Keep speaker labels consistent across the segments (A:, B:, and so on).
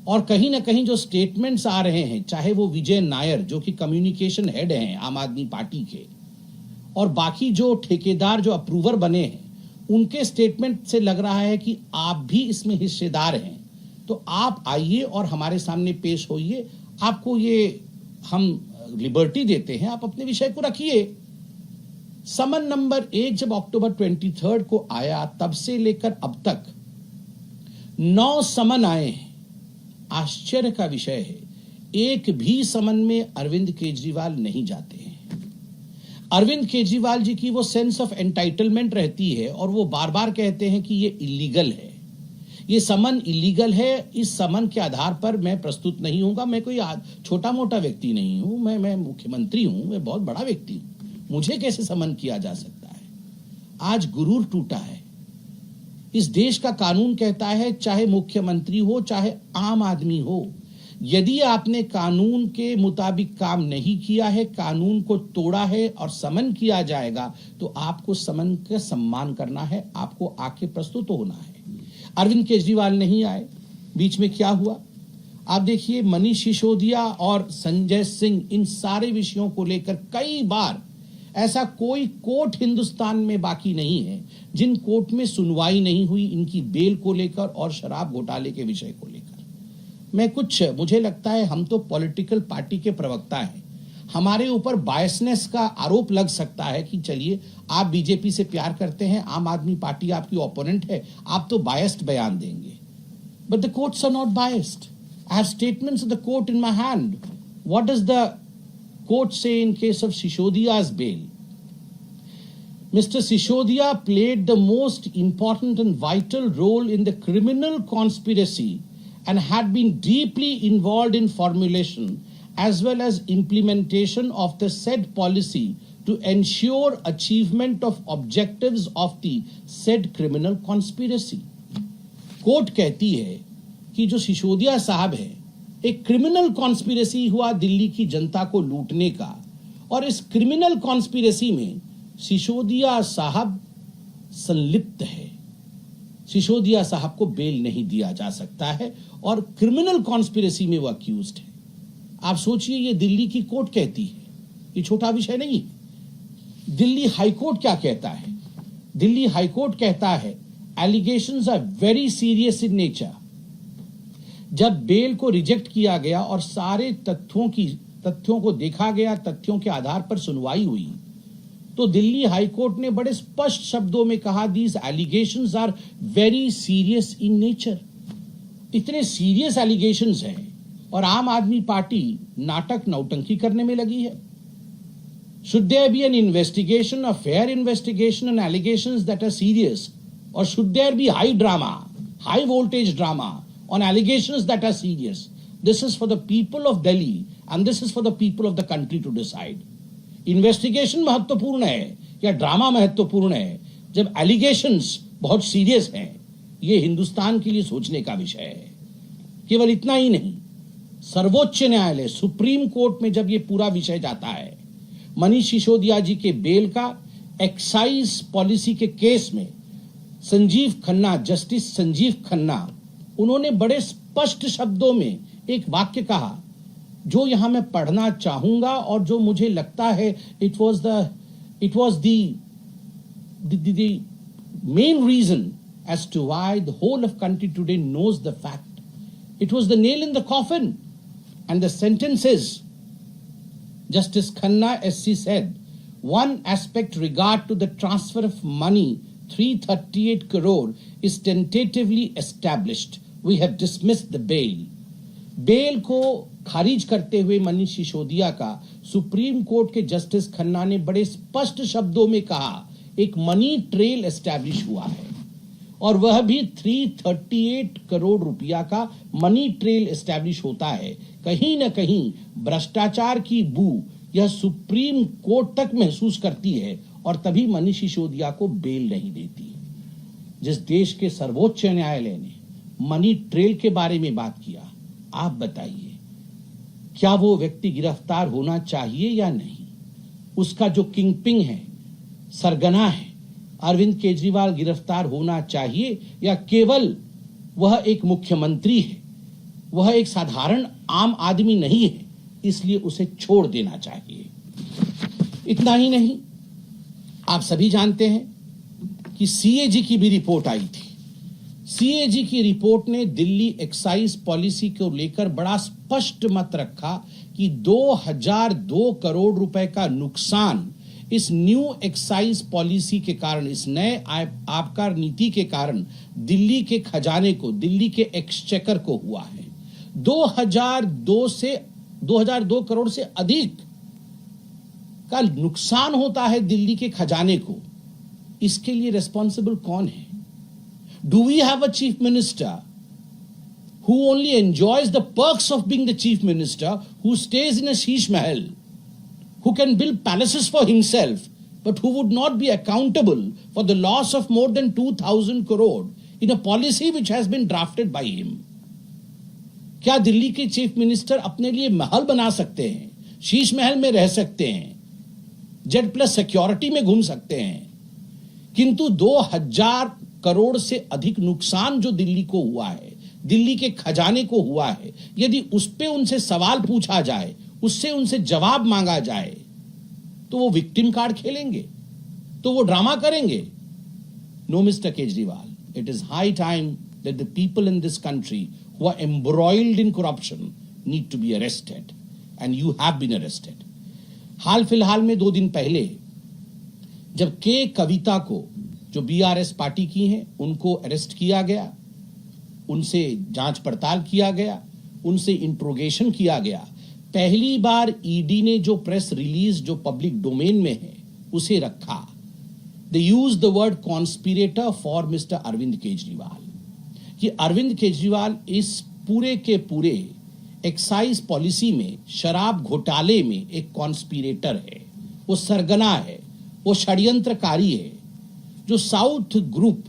A: और कहीं ना कहीं जो स्टेटमेंट्स आ रहे हैं, चाहे वो विजय नायर जो कि कम्युनिकेशन हेड हैं आम आदमी पार्टी के, और बाकी जो ठेकेदार जो अप्रूवर बने हैं, उनके स्टेटमेंट से लग रहा है कि आप भी इसमें हिस्सेदार हैं। तो आप आइए और हमारे सामने पेश होइए, आपको ये हम लिबर्टी देते हैं, आप अपने विषय को रखिए। समन नंबर 1 जब अक्टूबर 23 को आया, तब से लेकर अब तक 9 समन आए हैं। आश्चर्य का विषय है, एक भी समन में अरविंद केजरीवाल नहीं जाते हैं। अरविंद केजरीवाल जी की वो सेंस ऑफ एंटाइटलमेंट रहती है और वो बार बार कहते हैं कि ये इलीगल है, ये समन इलीगल है। इस समन के आधार पर मैं प्रस्तुत नहीं होऊंगा। मैं कोई छोटा मोटा व्यक्ति नहीं हूं, मैं मुख्यमंत्री हूं, मैं बहुत बड़ा व्यक्ति हूं, मुझे कैसे समन किया जा सकता है। आज गुरूर टूटा है। इस देश का कानून कहता है, चाहे मुख्यमंत्री हो चाहे आम आदमी हो, यदि आपने कानून के मुताबिक काम नहीं किया है, कानून को तोड़ा है और समन किया जाएगा, तो आपको समन का सम्मान करना है, आपको आके प्रस्तुत होना है। अरविंद केजरीवाल नहीं आए, बीच में क्या हुआ आप देखिए। मनीष सिसोदिया और संजय सिंह, इन सारे विषयों को लेकर कई बार, ऐसा कोई कोर्ट हिंदुस्तान में बाकी नहीं है जिन कोर्ट में सुनवाई नहीं हुई इनकी बेल को लेकर और शराब घोटाले के विषय को लेकर। मुझे लगता है हम तो पॉलिटिकल पार्टी के प्रवक्ता हैं, हमारे ऊपर बायसनेस का आरोप लग सकता है कि चलिए आप बीजेपी से प्यार करते हैं, आम आदमी पार्टी आपकी ओपोनेंट है, आप तो बायस्ड बयान देंगे। But the courts are not biased. I have statements of the court in my hand. What does the court say in case of Sisodia's bail? Mr. Sisodia played the most important and vital role in the criminal conspiracy and had been deeply involved in formulation as well as implementation of the said policy to ensure achievement of objectives of the said criminal conspiracy. Court कहती है कि जो सिसोदिया साहब है, एक criminal conspiracy हुआ दिल्ली की जनता को लूटने का, और इस क्रिमिनल कॉन्स्पिरेसी में सिसोदिया साहब संलिप्त है। सिसोदिया साहब को बेल नहीं दिया जा सकता है और क्रिमिनल कॉन्स्पिरेसी में वो अक्यूज्ड है। आप सोचिए, ये दिल्ली की कोर्ट कहती है, ये छोटा विषय नहीं। दिल्ली हाईकोर्ट क्या कहता है? दिल्ली हाईकोर्ट कहता है allegations are very serious in nature. जब बेल को रिजेक्ट किया गया और सारे तथ्यों को देखा गया, तथ्यों के आधार पर सुनवाई हुई, तो दिल्ली हाईकोर्ट ने बड़े स्पष्ट शब्दों में कहा, these allegations are very serious in nature. इतने सीरियस एलिगेशंस हैं और आम आदमी पार्टी नाटक नौटंकी करने में लगी है। Should there be an investigation, a fair investigation on allegations that are serious, or should there be high drama, high voltage drama on allegations that are serious? This is for the people of Delhi and this is for the people of the country to decide. Investigation महत्वपूर्ण है या drama महत्वपूर्ण है? जब allegations बहुत serious हैं, ये हिंदुस्तान के लिए सोचने का विषय है। केवल इतना ही नहीं, सर्वोच्च न्यायालय सुप्रीम कोर्ट में जब ये पूरा विषय जाता है, मनीष सिसोदिया जी के बेल का, एक्साइज पॉलिसी के केस में संजीव खन्ना, जस्टिस संजीव खन्ना, उन्होंने बड़े स्पष्ट शब्दों में एक वाक्य कहा जो यहां मैं पढ़ना चाहूंगा और जो मुझे लगता है it was the main reason as to why the whole of country today knows the fact. It was the nail in the coffin. And the sentence is, Justice Khanna SC said, one aspect regard to the transfer of money, 338 crore, is tentatively established. We have dismissed the bail. Bail को खारिज करते हुए मनीष सिसोदिया का supreme court के justice Khanna ने बड़े स्पष्ट शब्दों में कहा, एक मनी ट्रेल एस्टैब्लिश हुआ है और वह भी 338 करोड़ रुपया का मनी ट्रेल एस्टैब्लिश होता है। कहीं ना कहीं भ्रष्टाचार की बू यह सुप्रीम कोर्ट तक महसूस करती है और तभी मनीष सिसोदिया को बेल नहीं देती है। जिस देश के सर्वोच्च न्यायालय ने मनी ट्रेल के बारे में बात किया, आप बताइए क्या वो व्यक्ति गिरफ्तार होना चाहिए या नहीं? उसका जो किंगपिन है, सरगना है, अरविंद केजरीवाल गिरफ्तार होना चाहिए या केवल वह एक मुख्यमंत्री है? वह एक साधारण आम आदमी नहीं है, इसलिए उसे छोड़ देना चाहिए। इतना ही नहीं, आप सभी जानते हैं कि सीएजी की भी रिपोर्ट आई थी। सीएजी की रिपोर्ट ने दिल्ली एक्साइज पॉलिसी को लेकर बड़ा स्पष्ट मत रखा कि 2002 करोड़ रुपए का नुकसान इस न्यू एक्साइज पॉलिसी के कारण, इस नए आबकार नीति के कारण दिल्ली के खजाने को, दिल्ली के एक्सचेकर को हुआ है। 2002 करोड़ से अधिक का नुकसान होता है दिल्ली के खजाने को। इसके लिए रिस्पॉन्सिबल कौन है? Do we have a chief minister who only enjoys the perks of being the chief minister, who stays in a sheesh mahal, who can build palaces for himself, but who would not be accountable for the loss of more than 2,000 crore in a policy which has been drafted by him? क्या दिल्ली के chief minister अपने लिए महल बना सकते हैं, शीश महल में रह सकते हैं, जेड प्लस सिक्योरिटी में घूम सकते हैं, किंतु 2000 करोड़ से अधिक नुकसान जो दिल्ली को हुआ है, दिल्ली के खजाने को हुआ है, यदि उस पे उनसे सवाल पूछा जाए, उससे उनसे जवाब मांगा जाए, तो वो विक्टिम कार्ड खेलेंगे, तो वो ड्रामा करेंगे। No mister Kejriwal, it is high time that the people in this country who are embroiled in corruption need to be arrested, and you have been arrested. हाल फिलहाल में 2 दिन पहले जब के कविता को, जो बीआरएस पार्टी की हैं, उनको अरेस्ट किया गया, उनसे जांच पड़ताल किया गया, उनसे इंट्रोगेशन किया गया, पहली बार ईडी ने जो प्रेस रिलीज जो पब्लिक डोमेन में है उसे रखा। They used the word conspirator for Mr. Arvind Kejriwal. कि अरविंद केजरीवाल इस पूरे के पूरे एक्साइज पॉलिसी में, शराब घोटाले में एक कॉन्स्पिरेटर है, वो सरगना है, वो षड्यंत्रकारी है। जो साउथ ग्रुप,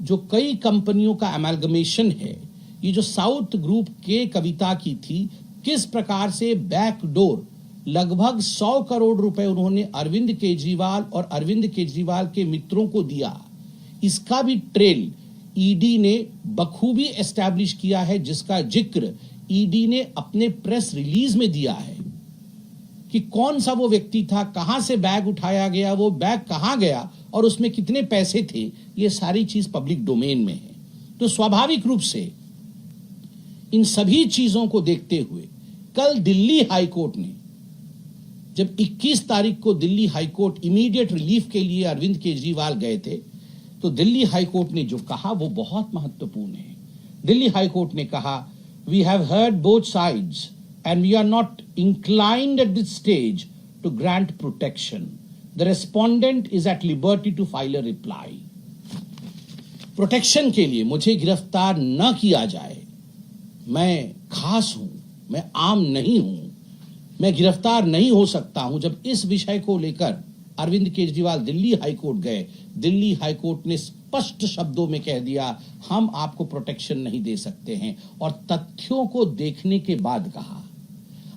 A: जो कई कंपनियों का अमेलगमेशन है, ये जो साउथ ग्रुप के कविता की थी, किस प्रकार से बैकडोर लगभग 100 करोड़ रुपए उन्होंने अरविंद केजरीवाल और अरविंद केजरीवाल के मित्रों को दिया, इसका भी ट्रेल ईडी ने बखूबी एस्टैब्लिश किया है, जिसका जिक्र ईडी ने अपने प्रेस रिलीज में दिया है कि कौन सा वो व्यक्ति था, कहां से बैग उठाया गया, वो बैग कहां गया और उसमें कितने पैसे थे। ये सारी चीज पब्लिक डोमेन में है। तो स्वाभाविक रूप से इन सभी चीजों को देखते हुए कल दिल्ली हाईकोर्ट ने, जब 21 तारीख को दिल्ली हाईकोर्ट इमीडिएट रिलीफ के लिए अरविंद केजरीवाल गए थे, तो दिल्ली हाईकोर्ट ने जो कहा वो बहुत महत्वपूर्ण है। दिल्ली हाईकोर्ट ने कहा, we have heard both sides and we are not inclined at this stage to grant protection. The respondent is at liberty to file a reply. Protection के लिए मुझे गिरफ्तार न किया जाए। मैं खास हूं, मैं आम नहीं हूं, मैं गिरफ्तार नहीं हो सकता हूं। जब इस विषय को लेकर अरविंद केजरीवाल दिल्ली हाईकोर्ट गए, दिल्ली हाईकोर्ट ने स्पष्ट शब्दों में कह दिया, हम आपको प्रोटेक्शन नहीं दे सकते हैं। और तथ्यों को देखने के बाद कहा,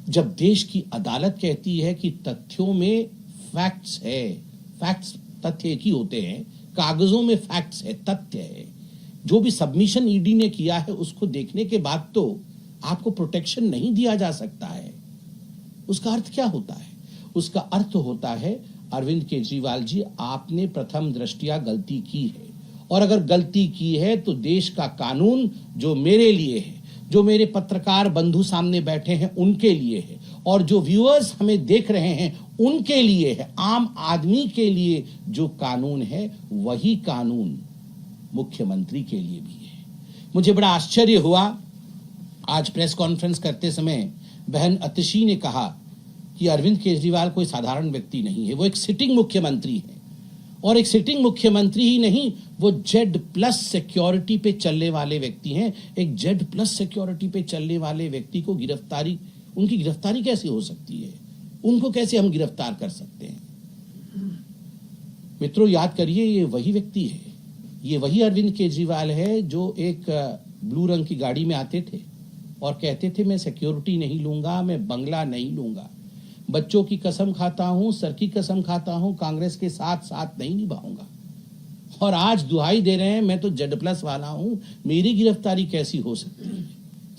A: जब देश की अदालत कहती है कि तथ्यों में फैक्ट्स है, फैक्ट्स तथ्य एक ही होते हैं, कागजों में फैक्ट्स है, तथ्य है, जो भी सबमिशन ईडी ने किया है उसको देखने के बाद तो आपको प्रोटेक्शन नहीं दिया जा सकता है। उसका अर्थ क्या होता है? उसका अर्थ होता है, अरविंद केजरीवाल जी, आपने प्रथम दृष्टया गलती की है, और अगर गलती की है तो देश का कानून जो मेरे लिए है, जो मेरे पत्रकार बंधु सामने बैठे हैं उनके लिए है, और जो व्यूअर्स हमें देख रहे हैं उनके लिए है, आम आदमी के लिए जो कानून है वही कानून मुख्यमंत्री के लिए भी है। मुझे बड़ा आश्चर्य हुआ, आज प्रेस कॉन्फ्रेंस करते समय बहन अतिशी ने कहा कि अरविंद केजरीवाल कोई साधारण व्यक्ति नहीं है, वो एक सिटिंग मुख्यमंत्री है, और एक सिटिंग मुख्यमंत्री ही नहीं, वो जेड प्लस सिक्योरिटी पे चलने वाले व्यक्ति हैं। एक जेड प्लस सिक्योरिटी पे चलने वाले व्यक्ति को गिरफ्तारी, उनकी गिरफ्तारी कैसे हो सकती है? उनको कैसे हम गिरफ्तार कर सकते हैं? मित्रों, याद करिए, ये वही व्यक्ति है, ये वही अरविंद केजरीवाल है जो एक ब्लू रंग की गाड़ी में आते थे और कहते थे मैं सिक्योरिटी नहीं लूंगा, मैं बंगला नहीं लूंगा, बच्चों की कसम खाता हूं, सर की कसम खाता हूं, कांग्रेस के साथ साथ नहीं निभाऊंगा। और आज दुहाई दे रहे हैं मैं तो जेड प्लस वाला हूं, मेरी गिरफ्तारी कैसी हो सकती है?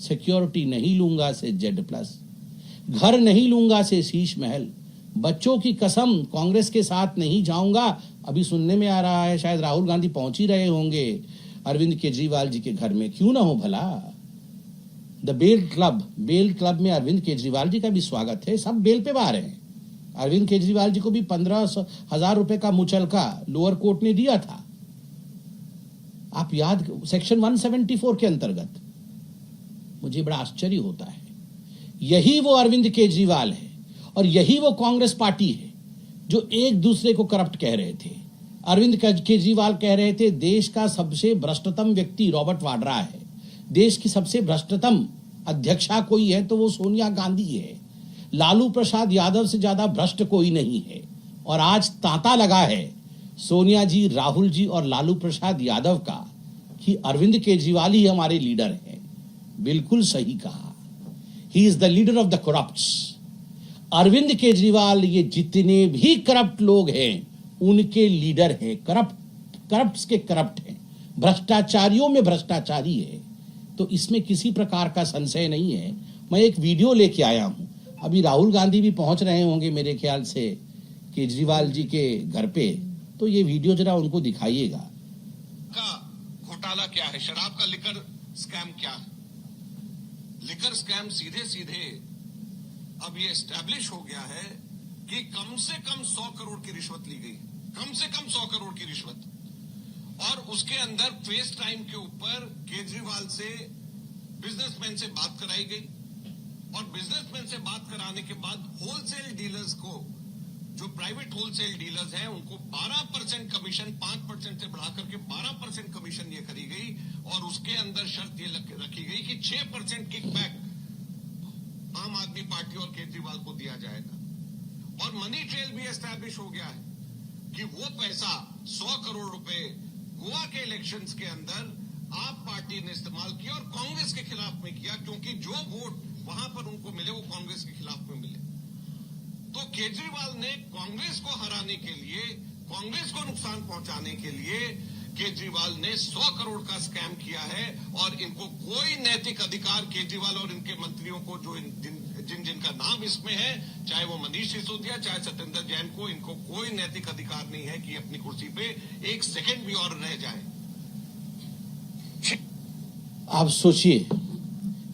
A: सिक्योरिटी नहीं लूंगा से Z+, घर नहीं लूंगा से शीश महल, बच्चों की कसम कांग्रेस के साथ नहीं जाऊंगा। अभी सुनने में आ रहा है शायद राहुल गांधी पहुंच ही रहे होंगे अरविंद केजरीवाल जी के घर में, क्यों ना हो भला। द बेल क्लब में अरविंद केजरीवाल जी का भी स्वागत है, सब बेल पे बाहर हैं। अरविंद केजरीवाल जी को भी 15,000 रुपए का मुचलका लोअर कोर्ट ने दिया था, आप याद, सेक्शन 174 के अंतर्गत। मुझे बड़ा आश्चर्य होता है, यही वो अरविंद केजरीवाल है और यही वो कांग्रेस पार्टी है जो एक दूसरे को करप्ट कह रहे थे। अरविंद केजरीवाल कह रहे थे देश का सबसे भ्रष्टतम व्यक्ति रॉबर्ट वाड्रा है, देश की सबसे भ्रष्टतम अध्यक्षा कोई है तो वो सोनिया गांधी है, लालू प्रसाद यादव से ज्यादा भ्रष्ट कोई नहीं है। और आज तांता लगा है सोनिया जी, राहुल जी और लालू प्रसाद यादव का कि अरविंद केजरीवाल ही हमारे लीडर हैं। बिल्कुल सही कहा, he is the leader of the corrupts. Arvind Kejriwal ये जितने भी करप्ट लोग हैं उनके लीडर हैं, करप्ट्स के करप्ट हैं, भ्रष्टाचारियों में भ्रष्टाचारी है। तो इसमें किसी प्रकार का संशय नहीं है। मैं एक वीडियो लेके आया हूं, अभी राहुल गांधी भी पहुंच रहे होंगे मेरे ख्याल से केजरीवाल जी के घर पे, तो ये वीडियो जरा उनको दिखाइएगा।
B: का घोटाला क्या है, शराब का लिकर स्कैम क्या है। लिकर स्कैम सीधे सीधे अब ये एस्टैब्लिश हो गया है कि कम से कम 100 करोड़ की रिश्वत ली गई, कम से कम 100 करोड़ की रिश्वत। और उसके अंदर फेस टाइम के ऊपर केजरीवाल से बिजनेसमैन से बात कराई गई और बिजनेसमैन से बात कराने के बाद होलसेल डीलर्स को, जो प्राइवेट होलसेल डीलर्स हैं, उनको 12% कमीशन 5% से बढ़ाकर के 12% कमीशन ये करी गई। और उसके अंदर शर्त ये रखी गई कि 6% किकबैक आम आदमी पार्टी और केजरीवाल को दिया जाएगा। और मनी ट्रेल भी एस्टैब्लिश हो गया है कि वो पैसा 100 करोड़ रुपए गोवा के इलेक्शंस के अंदर आप पार्टी ने इस्तेमाल किया और कांग्रेस के खिलाफ में किया, क्योंकि जो वोट वहां पर उनको मिले वो कांग्रेस के खिलाफ में मिले। तो केजरीवाल ने कांग्रेस को हराने के लिए, कांग्रेस को नुकसान पहुंचाने के लिए केजरीवाल ने 100 करोड़ का स्कैम किया है। और इनको कोई नैतिक अधिकार, केजरीवाल और इनके मंत्रियों को, जो जिनका नाम इसमें है, चाहे वो मनीष सिसोदिया, चाहे सत्येंद्र जैन को, इनको कोई नैतिक अधिकार नहीं है कि अपनी कुर्सी पे एक सेकंड भी और रह जाए।
A: आप सोचिए,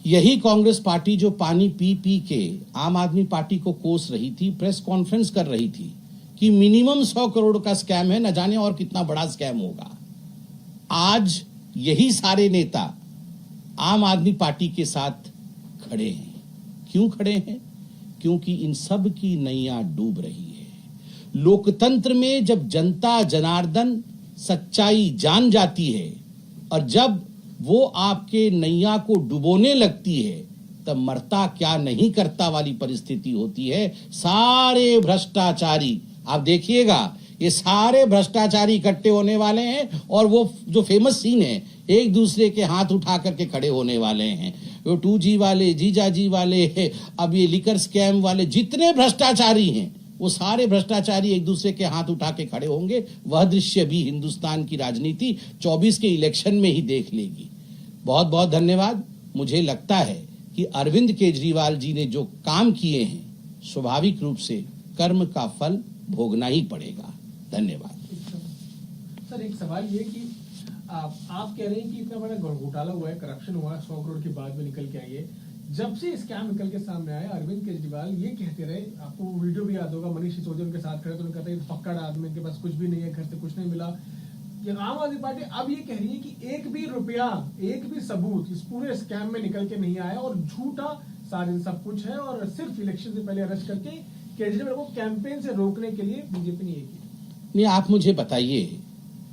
A: यही कांग्रेस पार्टी जो पानी पी पी के आम आदमी पार्टी को कोस रही थी, प्रेस कॉन्फ्रेंस कर रही थी कि मिनिमम 100 करोड़ का स्कैम है, न जाने और कितना बड़ा स्कैम होगा। आज यही सारे नेता आम आदमी पार्टी के साथ खड़े हैं। क्यों खड़े हैं? क्योंकि इन सब की नैया डूब रही है। लोकतंत्र में जब जनता जनार्दन सच्चाई जान जाती है और जब वो आपके नैया को डुबोने लगती है, तब मरता क्या नहीं करता वाली परिस्थिति होती है। सारे भ्रष्टाचारी, आप देखिएगा, ये सारे भ्रष्टाचारी इकट्ठे होने वाले हैं और वो जो फेमस सीन है, एक दूसरे के हाथ उठा करके खड़े होने वाले हैं। वो 2G वाले, जीजाजी वाले, अब ये लिकर स्कैम वाले, जितने भ्रष्टाचारी हैं वो सारे भ्रष्टाचारी एक दूसरे के हाथ उठा के खड़े होंगे। वह दृश्य भी हिंदुस्तान की राजनीति 24 के इलेक्शन में ही देख लेगी। बहुत बहुत धन्यवाद। मुझे लगता है कि अरविंद केजरीवाल जी ने जो काम किए हैं, स्वाभाविक रूप से कर्म का फल भोगना ही पड़ेगा। धन्यवाद।
C: सर, एक सवाल ये कि आप कह रहे हैं कि इतना बड़ा घोटाला हुआ है, करप्शन हुआ है, 100 करोड़ के बाद में निकल के आई है। जब से स्कैम निकल के सामने आया, अरविंद केजरीवाल ये कहते रहे, आपको वीडियो भी याद होगा, मनीष सिसोदिया उनके साथ खड़े तो उन्होंने कहते हैं फक्कड़ आदमी के पास कुछ भी नहीं है, घर से कुछ नहीं मिला। ये आम आदमी पार्टी अब ये कह रही है कि एक भी रुपया, एक भी सबूत इस पूरे स्कैम में निकल के नहीं आया और झूठा सारे सब कुछ है और सिर्फ इलेक्शन से पहले अरेस्ट करके केजरीवाल को कैंपेन से रोकने के लिए बीजेपी ने ये किया।
A: नहीं, आप मुझे बताइए,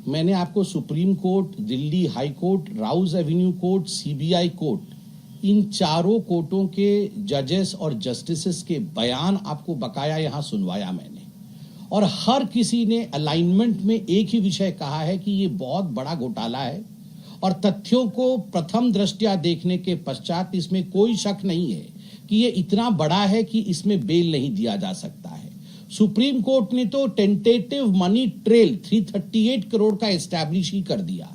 A: मैंने आपको supreme court, Delhi high court, Rouse avenue court, CBI court, इन चारों कोर्टों के जजेस और जस्टिसेस के बयान आपको बकाया यहां सुनवाया मैंने, और हर किसी ने अलाइनमेंट में एक ही विषय कहा है कि ये बहुत बड़ा घोटाला है और तथ्यों को प्रथम दृष्टया देखने के पश्चात इसमें कोई शक नहीं है कि ये इतना बड़ा है कि इसमें बेल नहीं दिया जा सकता है। सुप्रीम कोर्ट ने तो टेंटेटिव मनी ट्रेल 338 करोड़ का एस्टैब्लिश ही कर दिया।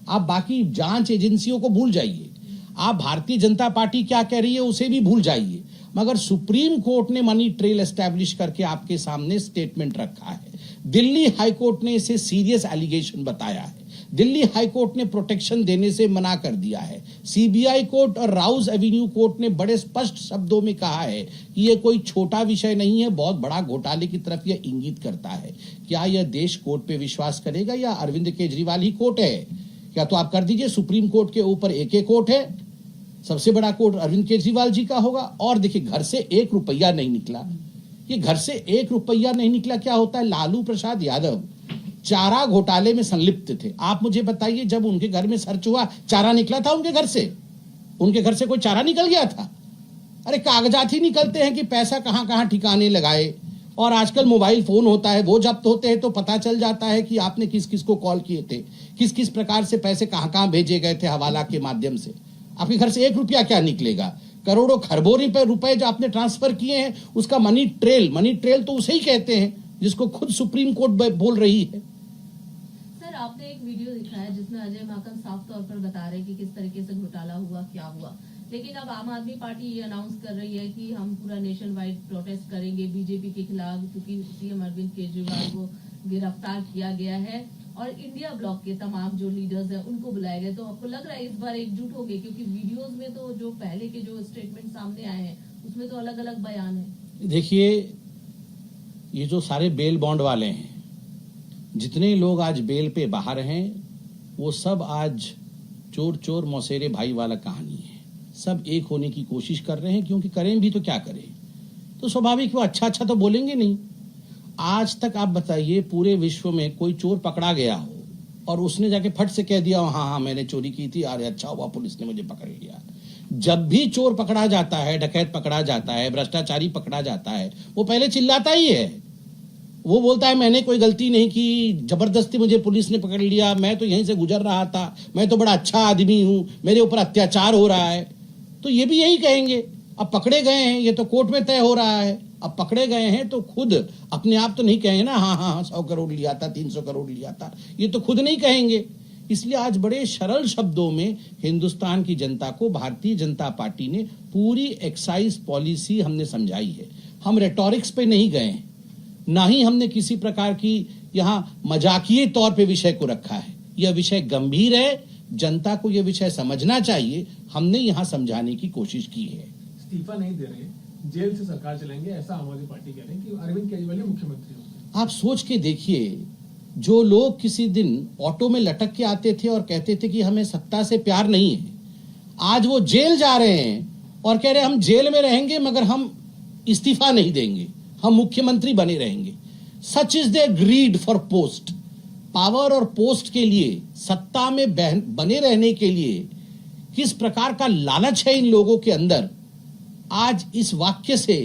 A: आप बाकी जांच एजेंसियों को भूल जाइए, आप भारतीय जनता पार्टी क्या कह रही है उसे भी भूल जाइए, मगर सुप्रीम कोर्ट ने मनी ट्रेल एस्टैब्लिश करके आपके सामने स्टेटमेंट रखा है। दिल्ली हाई कोर्ट ने इसे सीरियस एलिगेशन बताया है। दिल्ली हाई कोर्ट ने प्रोटेक्शन देने से मना कर दिया है। सीबीआई कोर्ट और राउज एवेन्यू कोर्ट ने बड़े स्पष्ट शब्दों में कहा है कि यह कोई छोटा विषय नहीं है, बहुत बड़ा घोटाले की तरफ यह इंगित करता है। क्या यह देश कोर्ट पे विश्वास करेगा या अरविंद केजरीवाल ही कोर्ट है? क्या तो आप कर दीजिए, सुप्रीम कोर्ट के ऊपर एक कोर्ट है, सबसे बड़ा कोर्ट अरविंद केजरीवाल जी का होगा। और देखिए, घर से 1 रुपया नहीं निकला, ये घर से 1 रुपया नहीं निकला क्या होता है? लालू प्रसाद यादव चारा घोटाले में संलिप्त थे। आप मुझे बताइए, जब उनके घर में सर्च हुआ, चारा निकला था उनके घर से? उनके घर से कोई चारा निकल गया था? अरे कागजात ही निकलते हैं कि पैसा कहां कहां ठिकाने लगाए। और आजकल मोबाइल फोन होता है, वो जब्त होते हैं तो पता चल जाता है कि आपने किस किस को कॉल किए थे, किस किस प्रकार से पैसे कहां कहां भेजे गए थे हवाला के माध्यम से। आपके घर से 1 रुपया क्या निकलेगा? करोड़ों खरबों रुपए जो आपने ट्रांसफर किए हैं, उसका मनी ट्रेल तो उसे ही कहते हैं जिसको खुद सुप्रीम कोर्ट बोल रही है।
D: सर, आपने एक वीडियो दिखाया जिसमें अजय माकन साफ तौर पर बता रहे हैं कि किस तरीके से घोटाला हुआ, क्या हुआ। लेकिन अब आम आदमी पार्टी ये अनाउंस कर रही है कि हम पूरा नेशन वाइड प्रोटेस्ट करेंगे बीजेपी के खिलाफ, क्योंकि सीएम अरविंद केजरीवाल को गिरफ्तार किया गया है और इंडिया ब्लॉक के तमाम जो लीडर्स हैं उनको बुलाया गया। तो आपको लग रहा है इस बार एकजुट होंगे? क्योंकि वीडियोस में तो जो पहले के जो स्टेटमेंट सामने आए हैं उसमें तो अलग अलग बयान है।
A: देखिए, ये जो सारे बेल बॉन्ड वाले हैं, जितने लोग आज बेल पे बाहर हैं, वो सब आज चोर चोर मौसेरे भाई वाला कहानी है। सब एक होने की कोशिश कर रहे हैं, क्योंकि करें भी तो क्या करें, तो स्वाभाविक वो अच्छा तो बोलेंगे नहीं। आज तक आप बताइए, पूरे विश्व में कोई चोर पकड़ा गया हो और उसने जाके फट से कह दिया हाँ मैंने चोरी की थी, अरे अच्छा हुआ पुलिस ने मुझे पकड़ लिया। जब भी चोर पकड़ा जाता है, डकैत पकड़ा जाता है, भ्रष्टाचारी पकड़ा जाता है, वो पहले चिल्लाता ही है। वो बोलता है मैंने कोई गलती नहीं की, जबरदस्ती मुझे पुलिस ने पकड़ लिया, मैं तो यहीं से गुजर रहा था, मैं तो बड़ा अच्छा आदमी हूं, मेरे ऊपर अत्याचार हो रहा है। तो ये भी यही कहेंगे। अब पकड़े गए हैं, ये तो कोर्ट में तय हो रहा है, अब पकड़े गए हैं तो खुद अपने आप तो नहीं कहेंगे ना हाँ 100 करोड़ लिया था, 300 करोड़ लिया था, ये तो खुद नहीं कहेंगे। इसलिए आज बड़े सरल शब्दों में हिंदुस्तान की जनता को भारतीय जनता पार्टी ने पूरी एक्साइज पॉलिसी हमने समझाई है। हम रेटोरिक्स पे नहीं गए हैं, ना ही हमने किसी प्रकार की यहाँ मजाकिये तौर पे विषय को रखा है। यह विषय गंभीर है, जनता को यह विषय समझना चाहिए, हमने यहाँ समझाने की कोशिश की है।
C: इस्तीफा नहीं दे रहे, जेल से सरकार चलाएंगे, ऐसा आम आदमी पार्टी कह रहे हैं कि अरविंद केजरीवाल मुख्यमंत्री होंगे।
A: आप सोच के देखिए, जो लोग किसी दिन ऑटो में लटक के आते थे और कहते थे कि हमें सत्ता से प्यार नहीं है, आज वो जेल जा रहे हैं और कह रहे हैं हम जेल में रहेंगे मगर हम इस्तीफा नहीं देंगे, हम मुख्यमंत्री बने रहेंगे। Such is the greed for post. Power और पोस्ट के लिए, सत्ता में बने रहने के लिए किस प्रकार का लालच है इन लोगों के अंदर, आज इस वाक्य से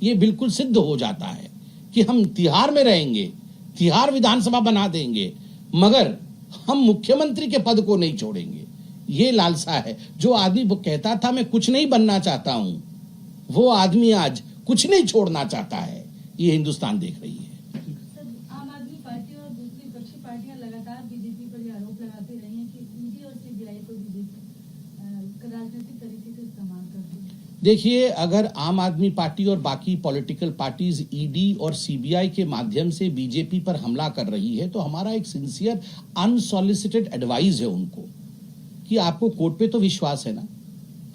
A: यह बिल्कुल सिद्ध हो जाता है कि हम तिहाड़ में रहेंगे, तिहाड़ विधानसभा बना देंगे, मगर हम मुख्यमंत्री के पद को नहीं छोड़ेंगे। ये लालसा है। जो आदमी वो कहता था मैं कुछ नहीं बनना चाहता हूं, वो आदमी आज कुछ नहीं छोड़ना चाहता है। ये हिंदुस्तान देख रही है।
E: आम आदमी पार्टी और दूसरी विपक्षी पार्टियां लगातार बीजेपी पर ये आरोप लगाते रही हैं कि ईडी और सीबीआई को बीजेपी राजनीतिक तरीके से इस्तेमाल करती है।
A: देखिए, अगर आम आदमी पार्टी और बाकी पॉलिटिकल पार्टीज ईडी और सीबीआई के माध्यम से बीजेपी पर हमला कर रही है, तो हमारा एक सिंसियर अनसॉलिसिटेड एडवाइस है उनको कि आपको कोर्ट पे तो विश्वास है ना,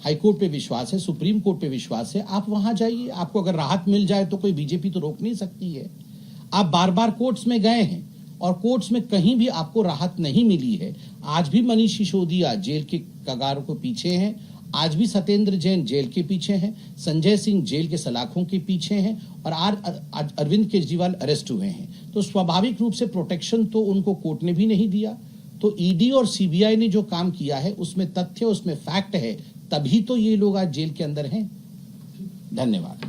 A: हाई कोर्ट पे विश्वास है, सुप्रीम कोर्ट पे विश्वास है, आप वहां जाइए। आपको अगर राहत मिल जाए तो कोई बीजेपी तो रोक नहीं सकती है। आप बार बार कोर्ट्स में गए हैं और कोर्ट्स में कहीं भी आपको राहत नहीं मिली है। आज भी मनीष सिसोदिया जेल के कगार को पीछे हैं, आज भी सत्येंद्र जैन जेल के पीछे हैं, संजय सिंह जेल के सलाखों के पीछे हैं और आज अरविंद केजरीवाल अरेस्ट हुए हैं। तो स्वाभाविक रूप से प्रोटेक्शन तो उनको कोर्ट ने भी नहीं दिया। तो ईडी और सीबीआई ने जो काम किया है उसमें तथ्य, उसमें फैक्ट है, तभी तो ये लोग आज जेल के अंदर हैं। धन्यवाद।